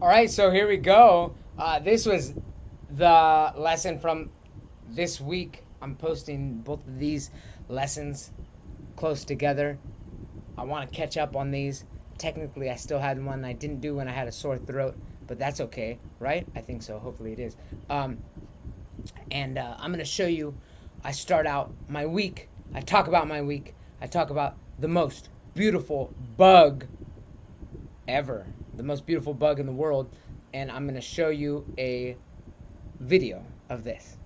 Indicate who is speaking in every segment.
Speaker 1: All right, so here we go. This was the lesson from this week. I'm posting both of these lessons close together. I want to catch up on these. Technically, I still had one I didn't do when I had a sore throat, but that's okay, right? I think so. Hopefully, it is. And I'm going to show you. I start out my week. I talk about my week. I talk about the most beautiful bug ever, the most beautiful bug in the world, and I'm going to show you a video of this.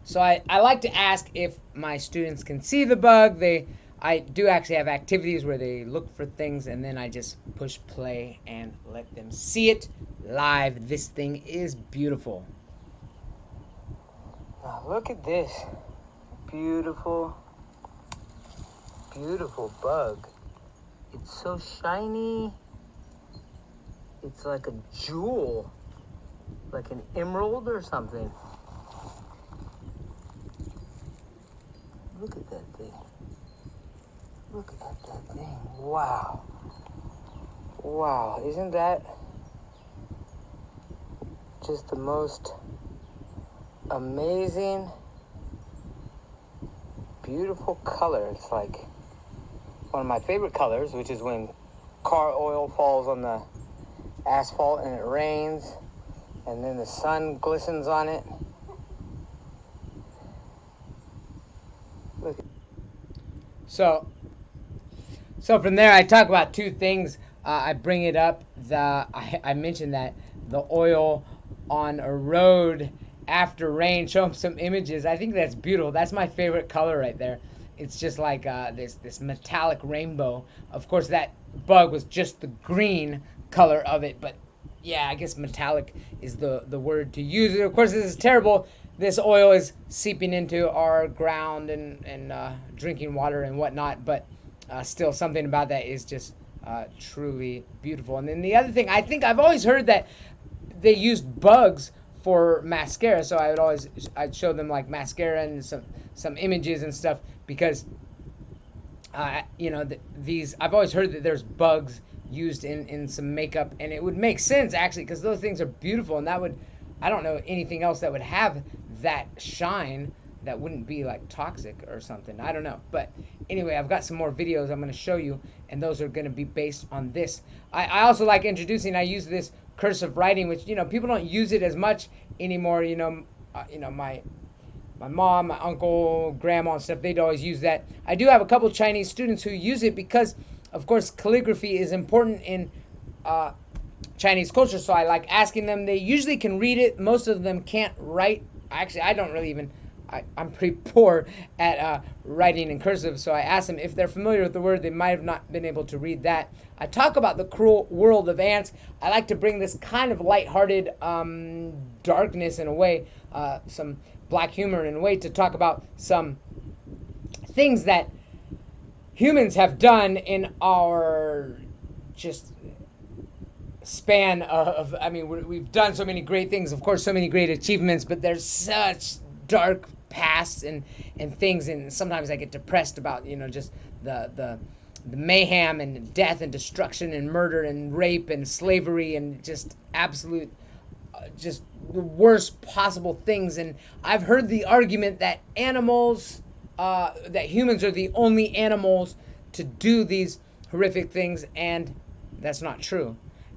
Speaker 1: So I like to ask if my students can see the bug. I do actually have activities where they look for things and then I just push play and let them see it live. This thing is beautiful. Now look at this beautiful, beautiful bug. It's so shiny. It's like a jewel, like an emerald or something. Look at that thing. Look at that thing. Wow. Wow, isn't that just the most amazing, beautiful color? It's like one of my favorite colors, which is when car oil falls on the asphalt and it rains and then the sun glistens on it. Look. So from there I talk about two things. I bring it up, I mentioned that the oil on a road after rain, show them some images. I think that's beautiful. That's my favorite color right there. It's just like this metallic rainbow. Of course, that bug was just the green color of it, but yeah, I guess metallic is the word to use. Of course, this is terrible. This oil is seeping into our ground and drinking water and whatnot, but still something about that is just truly beautiful. And then the other thing, I think I've always heard that they used bugs for mascara, so I'd show them like mascara and some images and stuff because these I've always heard that there's bugs used in some makeup, and it would make sense actually because those things are beautiful, and that would, I don't know anything else that would have that shine that wouldn't be like toxic or something. I don't know, but anyway, I've got some more videos I'm going to show you, and those are going to be based on this. I also like introducing. I use this cursive writing, which people don't use it as much anymore. My mom, my uncle, grandma, and stuff, they'd always use that. I do have a couple Chinese students who use it because, of course, calligraphy is important in Chinese culture, so I like asking them. They usually can read it. Most of them can't write. Actually, I don't really even, I'm pretty poor at writing in cursive, so I asked them if they're familiar with the word. They might have not been able to read that. I talk about the cruel world of ants. I like to bring this kind of lighthearted darkness in a way, some black humor in a way, to talk about some things that humans have done in our just span of, we've done so many great things, of course, so many great achievements, but there's such dark pasts and things, and sometimes I get depressed about, just the mayhem and death and destruction and murder and rape and slavery and just absolute just the worst possible things. And I've heard the argument that that humans are the only animals to do these horrific things, and that's not true.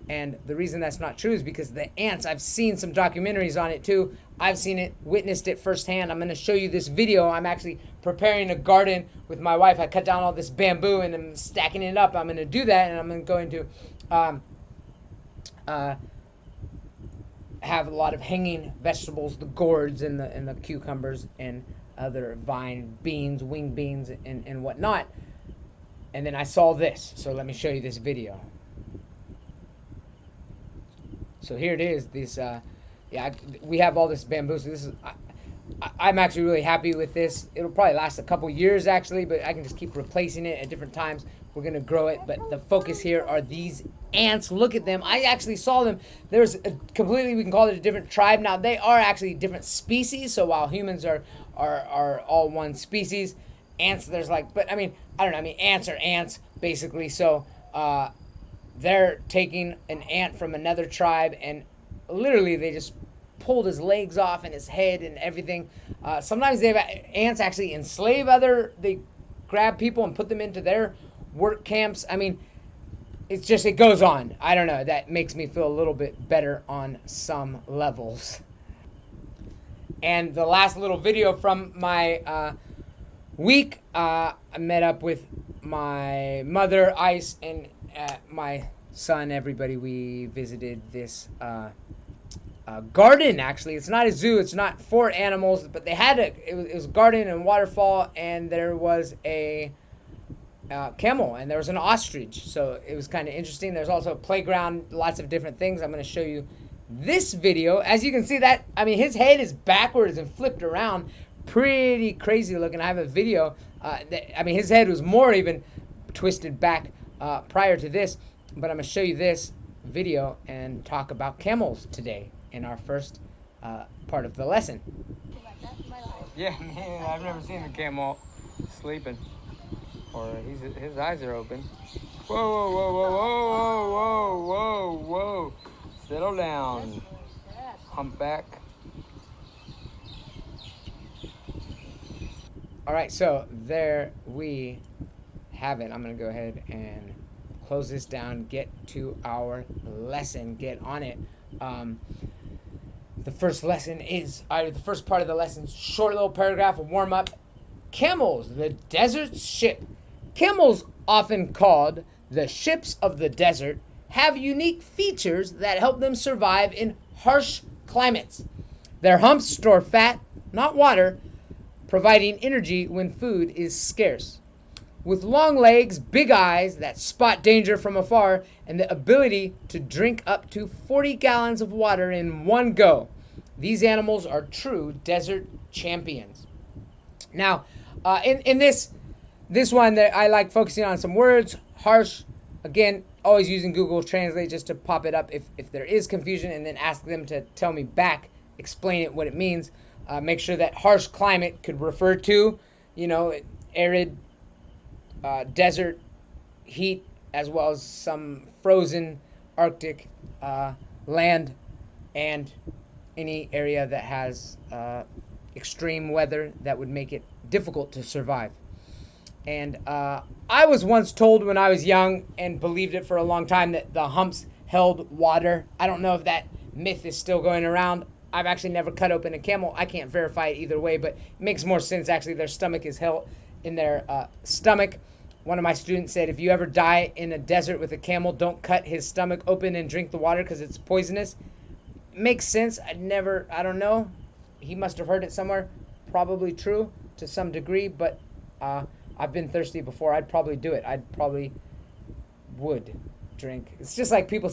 Speaker 1: And the reason that's not true is because the ants, I've seen some documentaries on it too. I've seen it, witnessed it firsthand. I'm going to show you this video. I'm actually preparing a garden with my wife. I cut down all this bamboo and I'm stacking it up. I'm going to do that, and I'm going to have a lot of hanging vegetables, the gourds and the cucumbers and other vine beans, wing beans, and whatnot. And then I saw this. So let me show you this video. So here it is. We have all this bamboo. So this is, I'm actually really happy with this. It'll probably last a couple years actually, but I can just keep replacing it at different times. We're gonna grow it, but the focus here are these ants. Look at them. I actually saw them. There's completely, we can call it a different tribe. Now they are actually different species. So while humans are all one species, ants, there's like, but I don't know. Ants are ants basically. So they're taking an ant from another tribe, and literally they just pulled his legs off and his head and everything. Sometimes ants actually enslave they grab people and put them into their work camps. I mean, it goes on. I don't know. That makes me feel a little bit better on some levels. And the last little video from my week, I met up with my mother, Ice, and my son, everybody. We visited this garden. Actually, it's not a zoo. It's not for animals, but they had it was a garden and waterfall, and there was a camel, and there was an ostrich. So it was kind of interesting. There's also a playground, lots of different things. I'm going to show you this video. As you can see, that, I mean, his head is backwards and flipped around. Pretty crazy looking. I have a video. I mean, his head was more even twisted back prior to this. But I'm going to show you this video and talk about camels today in our first part of the lesson. Yeah, man, I've never seen a camel sleeping. Or his eyes are open. Whoa, whoa, whoa, whoa, whoa, whoa, whoa, whoa. Settle down. Humpback. All right, so there we have it. I'm going to go ahead and close this down, get to our lesson, get on it. The first lesson is, the first part of the lesson, short little paragraph, a warm up. Camels, the desert ship. Camels, often called the ships of the desert, have unique features that help them survive in harsh climates. Their humps store fat, not water, providing energy when food is scarce. With long legs, big eyes that spot danger from afar, and the ability to drink up to 40 gallons of water in one go, these animals are true desert champions. Now, in this one, that I like focusing on some words. Harsh, again, always using Google Translate just to pop it up if there is confusion, and then ask them to tell me back, explain it, what it means. Make sure that harsh climate could refer to, arid desert heat, as well as some frozen Arctic land, and any area that has extreme weather that would make it difficult to survive. And I was once told when I was young, and believed it for a long time, that the humps held water. I don't know if that myth is still going around. I've actually never cut open a camel. I can't verify it either way, but it makes more sense. Actually, their stomach is held in their stomach. One of my students said, if you ever die in a desert with a camel, don't cut his stomach open and drink the water because it's poisonous. Makes sense. I don't know. He must have heard it somewhere. Probably true to some degree, but I've been thirsty before. I'd probably do it. I'd probably would drink. It's just like people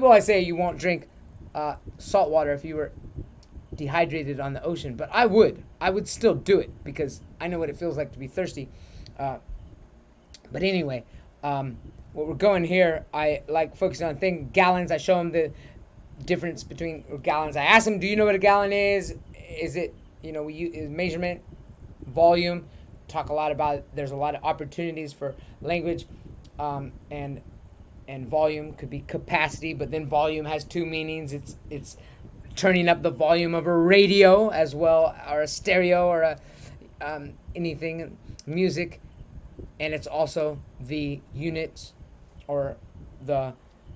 Speaker 1: always say you won't drink salt water if you were dehydrated on the ocean, but I would still do it because I know what it feels like to be thirsty. But anyway, what we're going here, I like focusing on gallons. I show them the difference between gallons. I ask them, do you know what a gallon is? Is it, we use measurement, volume, talk a lot about it. There's a lot of opportunities for language, and volume could be capacity, but then volume has two meanings. It's turning up the volume of a radio as well, or a stereo, or anything, music, and it's also the units, or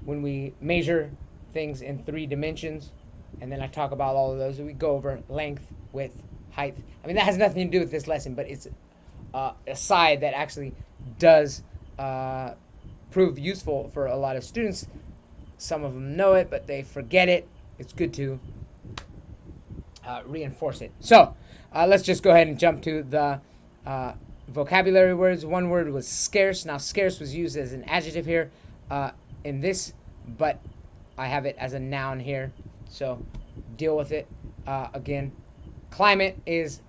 Speaker 1: when we measure things in 3 dimensions, and then I talk about all of those. We go over length, width, height. I mean, that has nothing to do with this lesson, but it's a side that actually does prove useful for a lot of students. Some of them know it, but they forget it. It's good to reinforce it. So let's just go ahead and jump to the vocabulary words. One word was scarce. Now, scarce was used as an adjective here in this, but I have it as a noun here, so deal with it. Again, climate is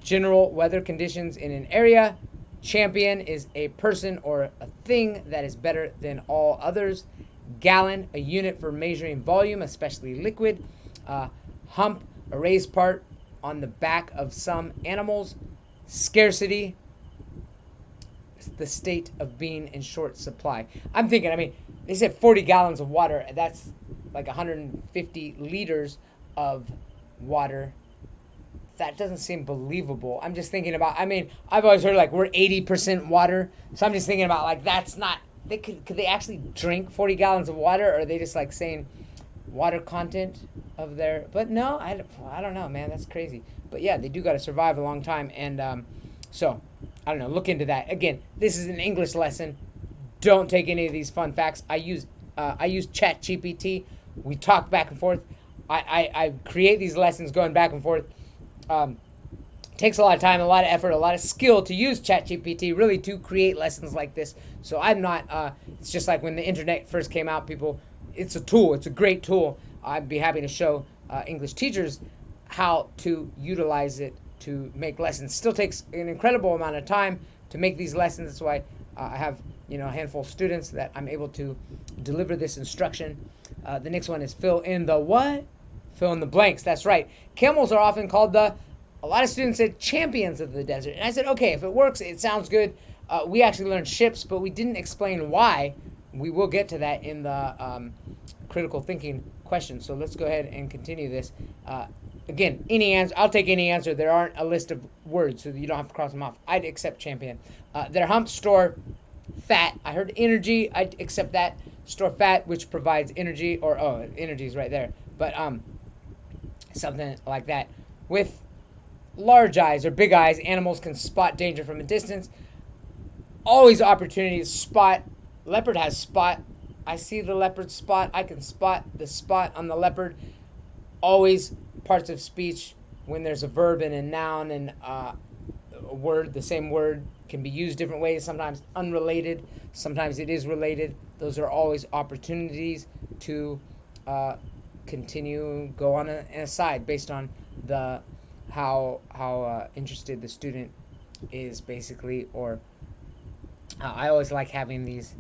Speaker 1: general weather conditions in an area. Champion is a person or a thing that is better than all others. Gallon, a unit for measuring volume, especially liquid. Hump, a raised part on the back of some animals. Scarcity, the state of being in short supply. I'm thinking, They said 40 gallons of water. That's like 150 liters of water. That doesn't seem believable. I'm just thinking about, I mean, I've always heard like we're 80% water. So I'm just thinking about like that's not, could they actually drink 40 gallons of water, or are they just like saying water content of their, but no, I don't know, man. That's crazy. But yeah, they do got to survive a long time. And so, I don't know, look into that. Again, this is an English lesson. Don't take any of these fun facts. I use ChatGPT. We talk back and forth. I create these lessons going back and forth. Takes a lot of time, a lot of effort, a lot of skill to use ChatGPT really to create lessons like this. So I'm not, it's just like when the internet first came out, people, it's a tool, it's a great tool. I'd be happy to show English teachers how to utilize it to make lessons. Still takes an incredible amount of time to make these lessons. That's why I have, a handful of students that I'm able to deliver this instruction. The next one is fill in the what? Fill in the blanks. That's right. Camels are often called a lot of students said champions of the desert. And I said, okay, if it works, it sounds good. We actually learned ships, but we didn't explain why. We will get to that in the critical thinking question. So let's go ahead and continue this. Again, any answer, I'll take any answer. There aren't a list of words, so you don't have to cross them off. I'd accept champion. Their humps store fat. I heard energy. I'd accept that. Store fat, which provides energy, or, energy is right there. But something like that. With large eyes or big eyes, animals can spot danger from a distance. Always opportunities. Spot. Leopard has spot. I see the leopard spot. I can spot the spot on the leopard. Always parts of speech when there's a verb and a noun and a word, the same word can be used different ways, sometimes unrelated, sometimes it is related. Those are always opportunities to continue, go on an aside based on the how interested the student is, basically. Or I always like having these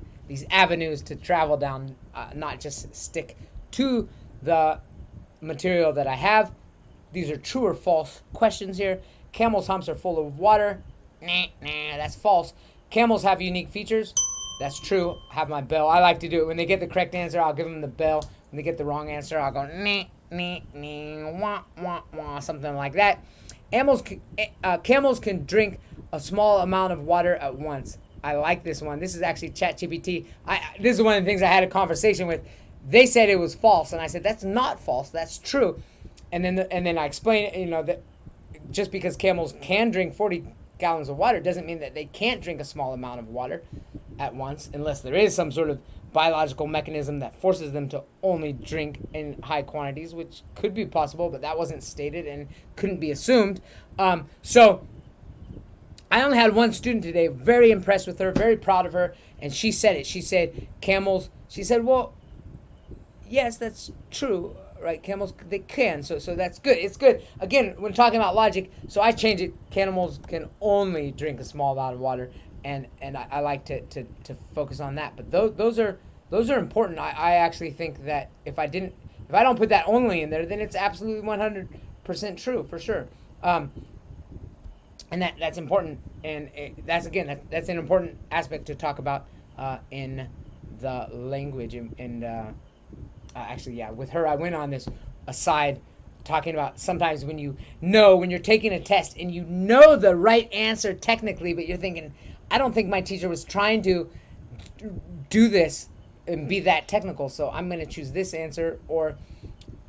Speaker 1: avenues to travel down, not just stick to the material that I have. These are true or false questions here. Camels' humps are full of water. Nah, that's false. Camels have unique features. That's true. Have my bell. I like to do it. When they get the correct answer, I'll give them the bell. When they get the wrong answer, I'll go wah, wah, wah, something like that. Camels can drink a small amount of water at once. I like this one. This is actually ChatGPT. This is one of the things I had a conversation with. They said it was false, and I said that's not false. That's true. And then I explained, that just because camels can drink 40 gallons of water doesn't mean that they can't drink a small amount of water at once, unless there is some sort of biological mechanism that forces them to only drink in high quantities, which could be possible, but that wasn't stated and couldn't be assumed. So I only had one student today, very impressed with her, very proud of her, and she said it. She said camels, she said, well, yes, that's true, right? Camels, they can, so that's good. It's good. Again, when talking about logic, so I change it. Camels can only drink a small amount of water, and I like to focus on that. But those are important. I actually think that if I don't put that only in there, then it's absolutely 100% true for sure. And that's important, and that's an important aspect to talk about in the language. And actually, yeah, with her, I went on this aside talking about sometimes when you're taking a test and you know the right answer technically, but you're thinking, I don't think my teacher was trying to do this and be that technical, so I'm going to choose this answer. Or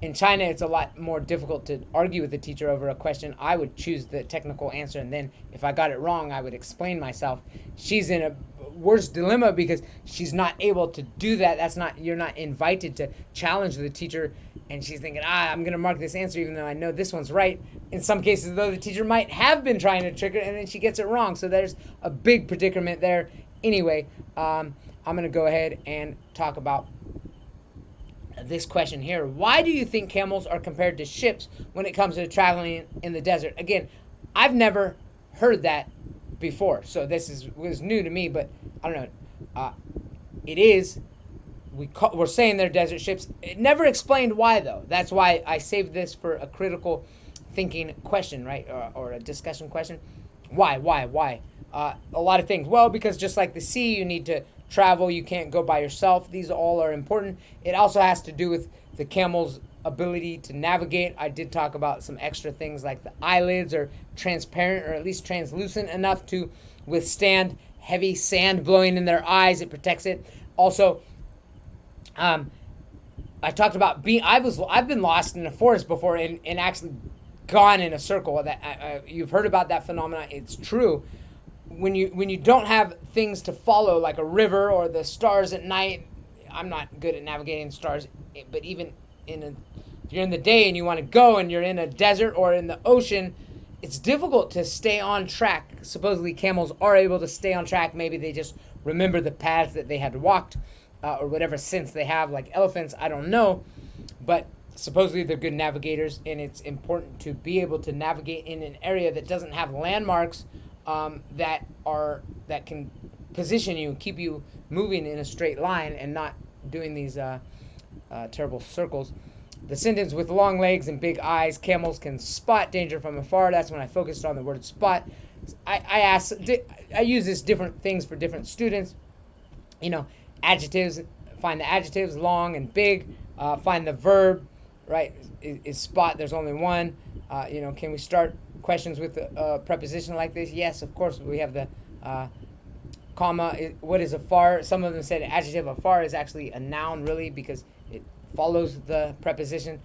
Speaker 1: in China, it's a lot more difficult to argue with the teacher over a question. I would choose the technical answer, and then if I got it wrong, I would explain myself. She's in a worse dilemma because she's not able to do that. You're not invited to challenge the teacher, and she's thinking, I'm going to mark this answer even though I know this one's right. In some cases, though, the teacher might have been trying to trick her, and then she gets it wrong. So there's a big predicament there. Anyway, I'm going to go ahead and talk about this question here. Why do you think camels are compared to ships when it comes to traveling in the desert? Again, I've never heard that before, so this was new to me, but I don't know. It is. We're saying they're desert ships. It never explained why, though. That's why I saved this for a critical thinking question, right? Or a discussion question. Why? A lot of things. Well, because just like the sea, you need to travel. You can't go by yourself. These all are important. It also has to do with the camel's ability to navigate. I did talk about some extra things like the eyelids are transparent or at least translucent enough to withstand heavy sand blowing in their eyes. It protects it. Also, I talked about I've been lost in a forest before and actually gone in a circle. That you've heard about that phenomenon. It's true. When you don't have things to follow like a river or the stars at night. I'm not good at navigating stars, but even if you're in the day and you want to go and you're in a desert or in the ocean, it's difficult to stay on track. Supposedly camels are able to stay on track. Maybe they just remember the paths that they had walked or whatever sense they have, like elephants. I don't know. But supposedly they're good navigators, and it's important to be able to navigate in an area that doesn't have landmarks that can position you, keep you moving in a straight line and not doing these terrible circles. Descendants with long legs and big eyes, camels can spot danger from afar. That's when I focused on the word spot. I use this different things for different students. Adjectives, find the adjectives, long and big. Find the verb, right, is spot. There's only one. Can we start questions with a preposition like this? Yes, of course. We have the comma. What is afar? Some of them said adjective afar is actually a noun, really, because it follows the preposition.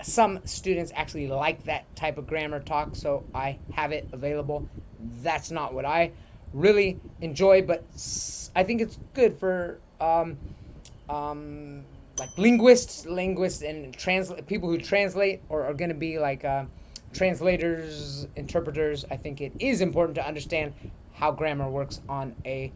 Speaker 1: Some students actually like that type of grammar talk, so I have it available. That's not what I really enjoy, but I think it's good for like linguists and people who translate or are going to be like translators, interpreters. I think it is important to understand how grammar works on a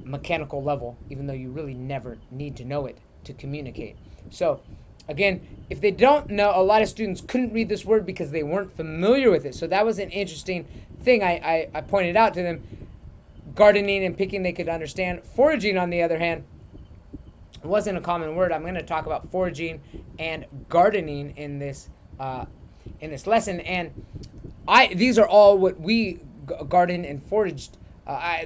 Speaker 1: mechanical level, even though you really never need to know it to communicate. So again, if they don't know, a lot of students couldn't read this word because they weren't familiar with it. So that was an interesting thing I pointed out to them. Gardening and picking they could understand. Foraging, on the other hand, wasn't a common word. I'm going to talk about foraging and gardening in this lesson. And these are all what we garden and foraged. I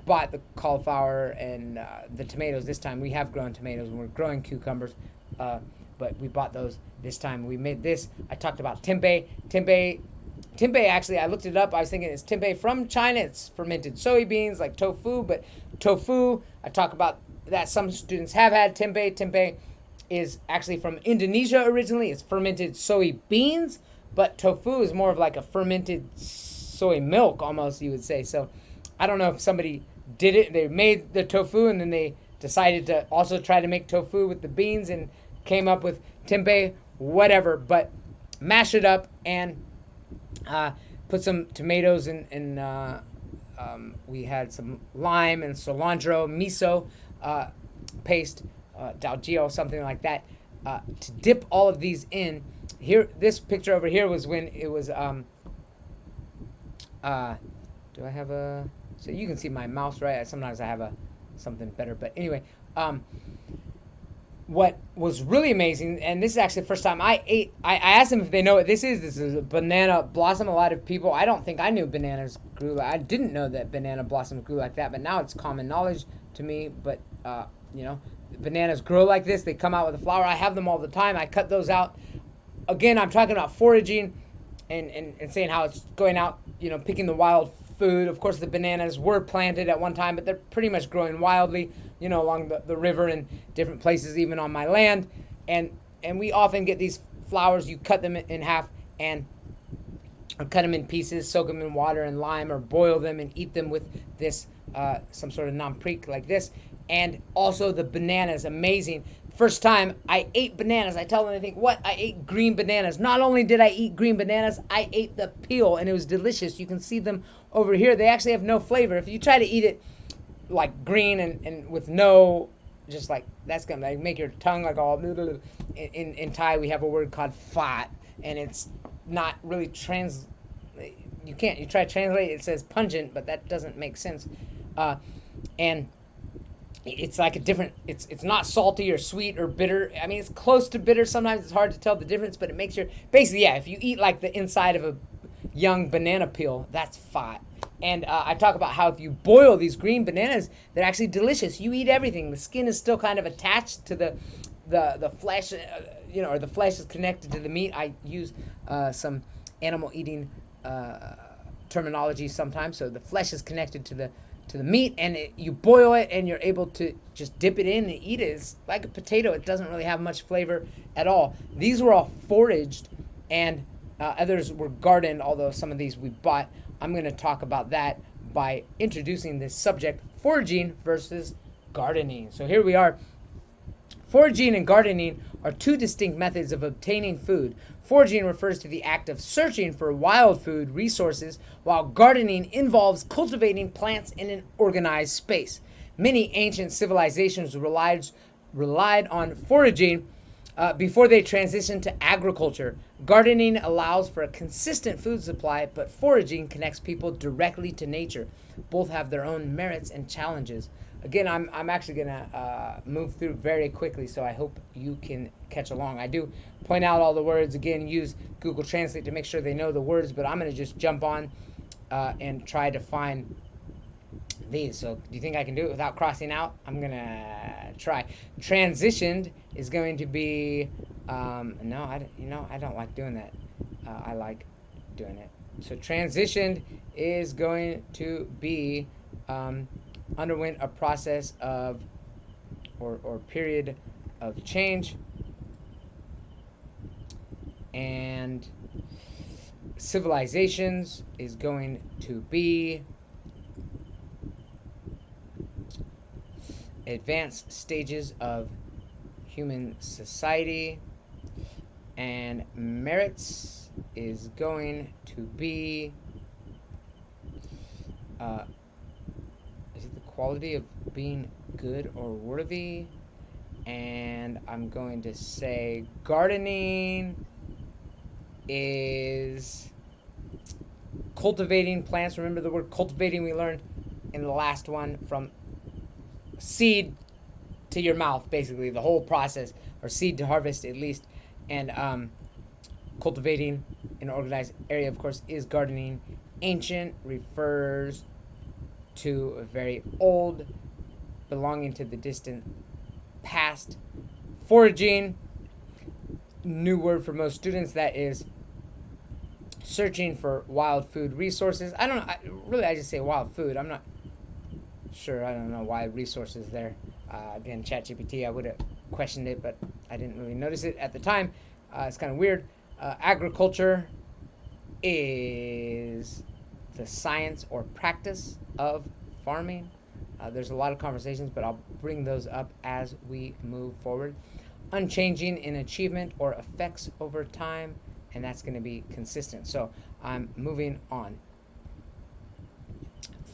Speaker 1: bought the cauliflower and the tomatoes this time. We have grown tomatoes and we're growing cucumbers, but we bought those this time. We made this. I talked about tempeh. Tempeh, actually, I looked it up. I was thinking it's tempeh from China. It's fermented soybeans like tofu, but tofu, I talk about that. Some students have had tempeh. Tempeh is actually from Indonesia originally. It's fermented soybeans, but tofu is more of like a fermented soy milk almost, you would say. So I don't know if somebody did it. They made the tofu and then they decided to also try to make tofu with the beans and came up with tempeh, whatever. But mash it up and put some tomatoes and we had some lime and cilantro, miso paste, dalgio, something like that, to dip all of these in. Here, this picture over here was when it was, do I have a, so you can see my mouse, right? Sometimes I have something better, but anyway, what was really amazing, and this is actually the first time I asked them if they know what this is. This is a banana blossom. A lot of people, I don't think I knew bananas grew. I didn't know that banana blossoms grew like that, but now it's common knowledge to me. But, bananas grow like this. They come out with a flower. I have them all the time. I cut those out. Again, I'm talking about foraging and saying how it's going out, picking the wild food. Of course, the bananas were planted at one time, but they're pretty much growing wildly, along the river and different places, even on my land. And we often get these flowers. You cut them in half and or cut them in pieces, soak them in water and lime, or boil them and eat them with this, some sort of namprick like this. And also the bananas, amazing. First time I ate bananas, I tell them, I think, what? I ate green bananas. Not only did I eat green bananas, I ate the peel, and it was delicious. You can see them over here. They actually have no flavor. If you try to eat it like green and with no, just like, that's going to make your tongue like all, in Thai we have a word called fat, and it's not really you try to translate it, it says pungent, but that doesn't make sense. And it's like a different, it's not salty or sweet or bitter. I mean, it's close to bitter. Sometimes it's hard to tell the difference, but it makes your, basically, yeah, if you eat like the inside of a young banana peel, that's fat. And I talk about how if you boil these green bananas, they're actually delicious. You eat everything. The skin is still kind of attached to the flesh, or the flesh is connected to the meat. I use some animal eating terminology sometimes. So the flesh is connected to the meat, and you boil it, and you're able to just dip it in and eat it. It's like a potato. It doesn't really have much flavor at all. These were all foraged, and others were gardened, although some of these we bought. I'm going to talk about that by introducing this subject, foraging versus gardening. So here we are. Foraging and gardening are two distinct methods of obtaining food. Foraging refers to the act of searching for wild food resources, while gardening involves cultivating plants in an organized space. Many ancient civilizations relied on foraging before they transitioned to agriculture. Gardening allows for a consistent food supply, but foraging connects people directly to nature. Both have their own merits and challenges. Again, I'm actually going to move through very quickly, so I hope you can catch along. I do point out all the words. Again, use Google Translate to make sure they know the words, but I'm going to just jump on and try to find these. So do you think I can do it without crossing out? I'm going to try. Transitioned is going to be, no, I don't like doing that. I like doing it. So transitioned is going to be underwent a process of or period of change, and civilizations is going to be advanced stages of human society, and merits is going to be is it the quality of being good or worthy? And I'm going to say gardening is cultivating plants. Remember the word cultivating we learned in the last one, from seed to your mouth, basically the whole process, or seed to harvest at least. And cultivating in an organized area, of course, is gardening. Ancient refers to a very old, belonging to the distant past. Foraging, new word for most students, that is searching for wild food resources. I don't know, I just say wild food. I'm not sure. I don't know why resources there. Again, ChatGPT, I would have questioned it, but I didn't really notice it at the time. It's kind of weird. Agriculture is the science or practice of farming. There's a lot of conversations, but I'll bring those up as we move forward. Unchanging in achievement or effects over time, and that's going to be consistent. So I'm moving on.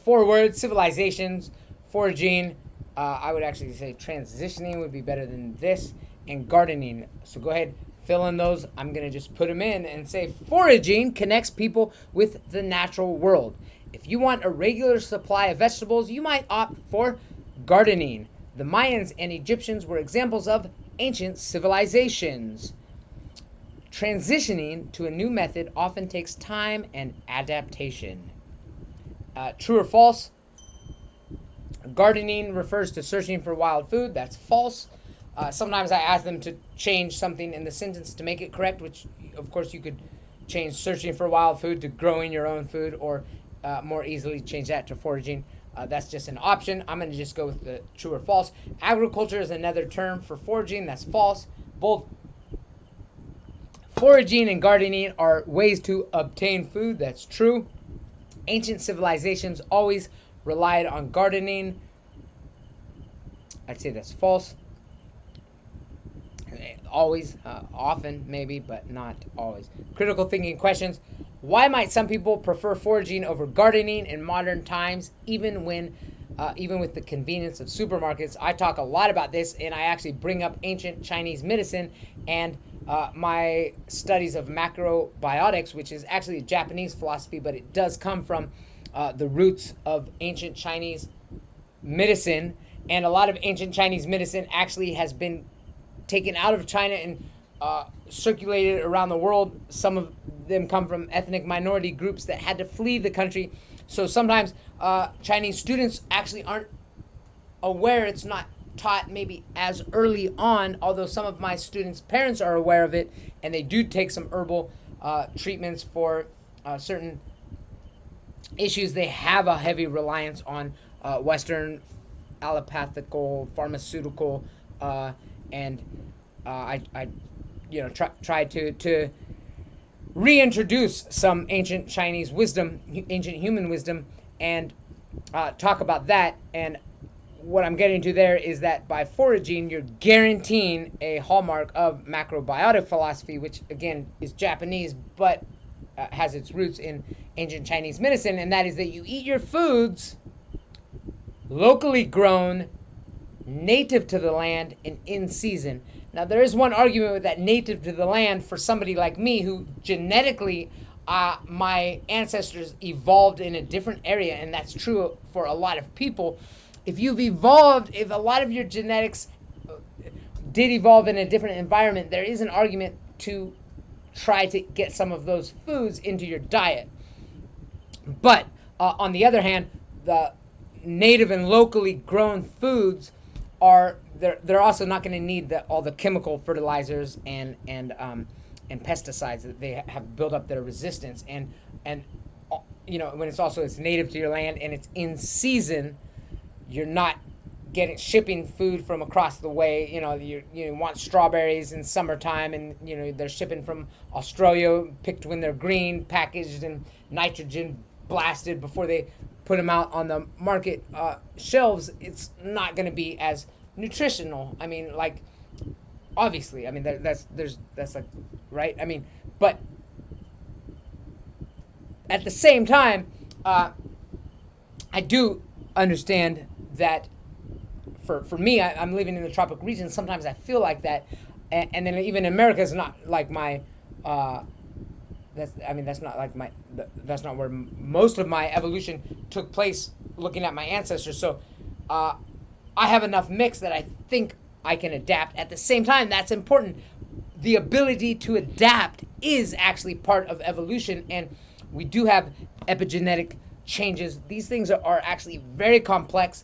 Speaker 1: Forward, civilizations, foraging. I would actually say transitioning would be better than this, and gardening. So go ahead, fill in those. I'm going to just put them in and say foraging connects people with the natural world. If you want a regular supply of vegetables, you might opt for gardening. The Mayans and Egyptians were examples of ancient civilizations. Transitioning to a new method often takes time and adaptation. True or false? Gardening refers to searching for wild food. That's false. Sometimes I ask them to change something in the sentence to make it correct, which, of course, you could change searching for wild food to growing your own food, or more easily change that to foraging. That's just an option. I'm going to just go with the true or false. Agriculture is another term for foraging. That's false. Both foraging and gardening are ways to obtain food. That's true. Ancient civilizations always relied on gardening. I'd say that's false. Always, often, maybe, but not always. Critical thinking questions. Why might some people prefer foraging over gardening in modern times, even with the convenience of supermarkets? I talk a lot about this, and I actually bring up ancient Chinese medicine and my studies of macrobiotics, which is actually a Japanese philosophy, but it does come from the roots of ancient Chinese medicine. And a lot of ancient Chinese medicine actually has been taken out of China and circulated around the world. Some of them come from ethnic minority groups that had to flee the country. So sometimes Chinese students actually aren't aware. It's not taught maybe as early on, although some of my students' parents are aware of it, and they do take some herbal treatments for certain issues. They have a heavy reliance on Western allopathical, pharmaceutical, and I try to reintroduce some ancient Chinese wisdom, ancient human wisdom, and talk about that. And what I'm getting to there is that by foraging, you're guaranteeing a hallmark of macrobiotic philosophy, which again is Japanese, but has its roots in ancient Chinese medicine, and that is that you eat your foods locally grown, native to the land, and in season. Now, there is one argument with that native to the land for somebody like me who genetically, my ancestors evolved in a different area, and that's true for a lot of people. If you've evolved, if a lot of your genetics did evolve in a different environment, there is an argument to try to get some of those foods into your diet. But on the other hand, the native and locally grown foods are they're also not going to need all the chemical fertilizers and pesticides that they have built up their resistance. And when it's native to your land and it's in season, you're not shipping food from across the way. You want strawberries in summertime, and they're shipping from Australia, picked when they're green, packaged in nitrogen blasted before they put them out on the market shelves. It's not going to be as nutritional. I mean, like, obviously, I mean that's like, right. I mean, but at the same time, I do understand that for me, I'm living in the tropical region. Sometimes I feel like that, and then even America is not like my. That's not where most of my evolution took place. Looking at my ancestors, so I have enough mix that I think I can adapt. At the same time, that's important. The ability to adapt is actually part of evolution, and we do have epigenetic changes. These things are actually very complex.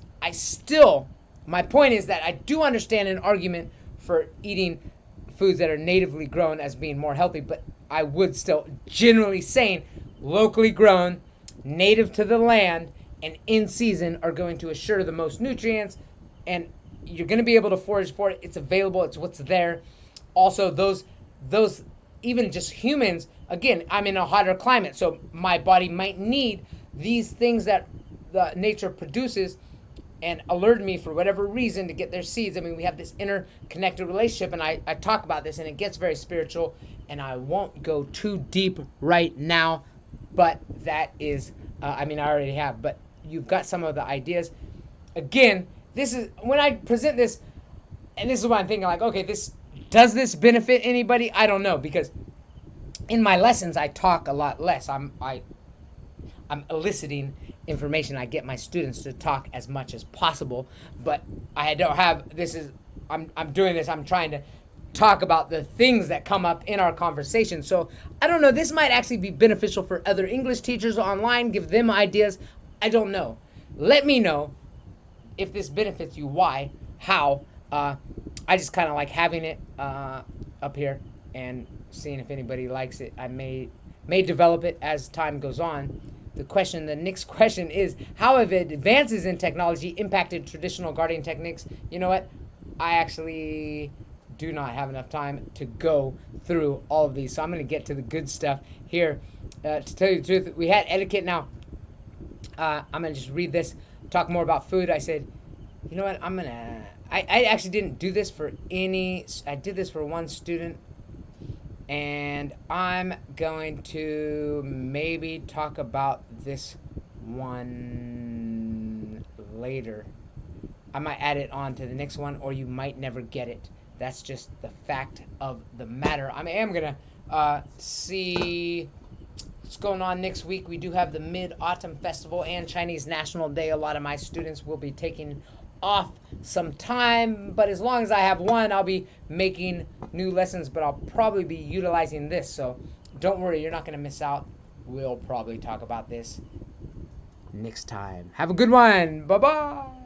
Speaker 1: My point is that I do understand an argument for eating foods that are natively grown as being more healthy, but I would still generally saying locally grown, native to the land, and in season are going to assure the most nutrients, and you're going to be able to forage for it. It's available. It's what's there. Also, those even just humans, again, I'm in a hotter climate, so my body might need these things that the nature produces and alert me for whatever reason to get their seeds. I mean, we have this interconnected relationship, and I talk about this, and it gets very spiritual, and I won't go too deep right now, but that is, I already have, but you've got some of the ideas. Again, this is, when I present this, and this is what I'm thinking, like, okay, does this benefit anybody? I don't know, because in my lessons, I talk a lot less. I'm eliciting information. I get my students to talk as much as possible, but I don't have, I'm doing this, I'm trying to talk about the things that come up in our conversation. So I don't know, this might actually be beneficial for other English teachers online, give them ideas. I don't know. Let me know if this benefits you, why, how. I just kind of like having it up here and seeing if anybody likes it. I may develop it as time goes on. The next question is, how have advances in technology impacted traditional gardening techniques? You know what? I actually do not have enough time to go through all of these, so I'm going to get to the good stuff here. To tell you the truth, we had etiquette. Now, I'm going to just read this, talk more about food. I said, you know what? I actually didn't do this for I did this for one student, and I'm going to maybe talk about this one later. I might add it on to the next one, or you might never get it. That's just the fact of the matter. I am going to see what's going on next week. We do have the Mid-Autumn Festival and Chinese National Day. A lot of my students will be taking off some time, but as long as I have one, I'll be making new lessons, but I'll probably be utilizing this, so don't worry, you're not going to miss out. We'll probably talk about this next time. Have a good one. Bye bye.